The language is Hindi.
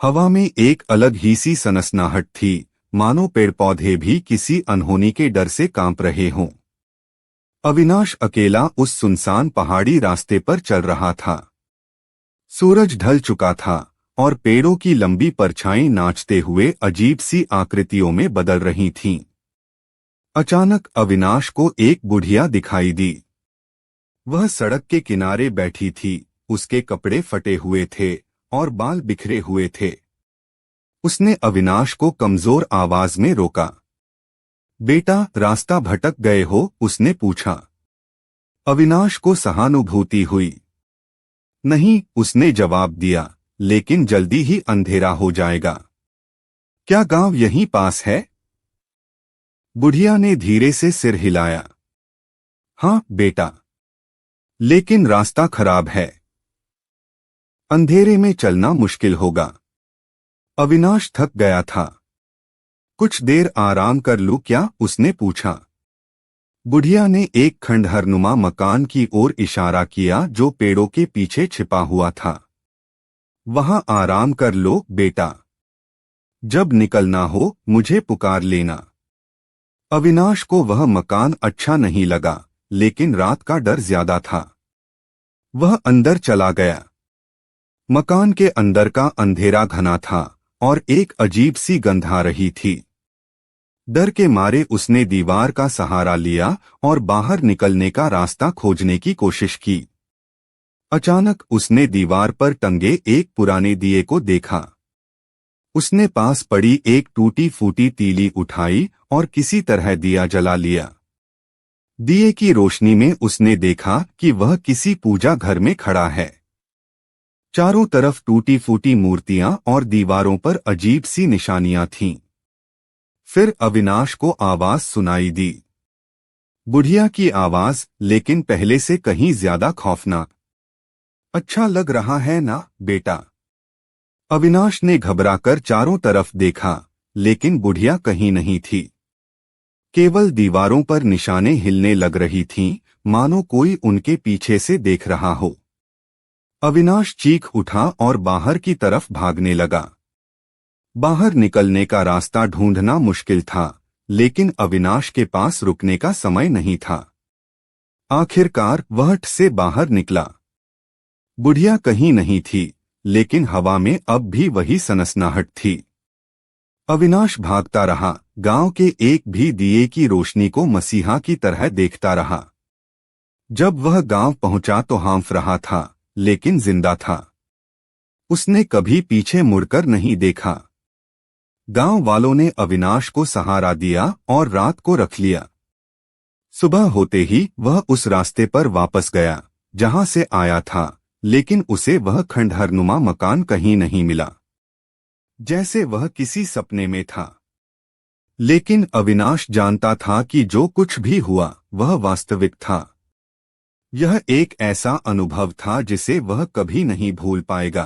हवा में एक अलग ही सी सनसनाहट थी, मानो पेड़ पौधे भी किसी अनहोनी के डर से कांप रहे हों। अविनाश अकेला उस सुनसान पहाड़ी रास्ते पर चल रहा था। सूरज ढल चुका था और पेड़ों की लंबी परछाई नाचते हुए अजीब सी आकृतियों में बदल रही थीं। अचानक अविनाश को एक बुढ़िया दिखाई दी। वह सड़क के किनारे बैठी थी, उसके कपड़े फटे हुए थे और बाल बिखरे हुए थे। उसने अविनाश को कमजोर आवाज में रोका। बेटा, रास्ता भटक गए हो? उसने पूछा। अविनाश को सहानुभूति हुई। नहीं, उसने जवाब दिया, लेकिन जल्दी ही अंधेरा हो जाएगा। क्या गांव यहीं पास है? बुढ़िया ने धीरे से सिर हिलाया। हाँ बेटा, लेकिन रास्ता खराब है। अंधेरे में चलना मुश्किल होगा। अविनाश थक गया था। कुछ देर आराम कर लूं क्या? उसने पूछा। बुढ़िया ने एक खंडहरनुमा मकान की ओर इशारा किया जो पेड़ों के पीछे छिपा हुआ था। वहां आराम कर लो बेटा। जब निकलना हो मुझे पुकार लेना। अविनाश को वह मकान अच्छा नहीं लगा, लेकिन रात का डर ज्यादा था। वह अंदर चला गया। मकान के अंदर का अंधेरा घना था और एक अजीब सी गंध आ रही थी। डर के मारे उसने दीवार का सहारा लिया और बाहर निकलने का रास्ता खोजने की कोशिश की। अचानक उसने दीवार पर टंगे एक पुराने दिए को देखा। उसने पास पड़ी एक टूटी फूटी तीली उठाई और किसी तरह दिया जला लिया। दिए की रोशनी में उसने देखा कि वह किसी पूजा घर में खड़ा है। चारों तरफ टूटी फूटी मूर्तियां और दीवारों पर अजीब सी निशानियां थीं। फिर अविनाश को आवाज सुनाई दी। बुढ़िया की आवाज, लेकिन पहले से कहीं ज्यादा खौफनाक। अच्छा लग रहा है ना बेटा? अविनाश ने घबराकर चारों तरफ देखा, लेकिन बुढ़िया कहीं नहीं थी। केवल दीवारों पर निशानें हिलने लग रही थीं, मानो कोई उनके पीछे से देख रहा हो। अविनाश चीख उठा और बाहर की तरफ भागने लगा। बाहर निकलने का रास्ता ढूंढना मुश्किल था, लेकिन अविनाश के पास रुकने का समय नहीं था। आखिरकार वह हट से बाहर निकला। बुढ़िया कहीं नहीं थी, लेकिन हवा में अब भी वही सनसनाहट थी। अविनाश भागता रहा, गांव के एक भी दिए की रोशनी को मसीहा की तरह देखता रहा। जब वह गांव पहुंचा तो हांफ रहा था, लेकिन जिंदा था। उसने कभी पीछे मुड़कर नहीं देखा। गांव वालों ने अविनाश को सहारा दिया और रात को रख लिया। सुबह होते ही वह उस रास्ते पर वापस गया जहां से आया था, लेकिन उसे वह खंडहरनुमा मकान कहीं नहीं मिला, जैसे वह किसी सपने में था। लेकिन अविनाश जानता था कि जो कुछ भी हुआ वह वास्तविक था। यह एक ऐसा अनुभव था जिसे वह कभी नहीं भूल पाएगा।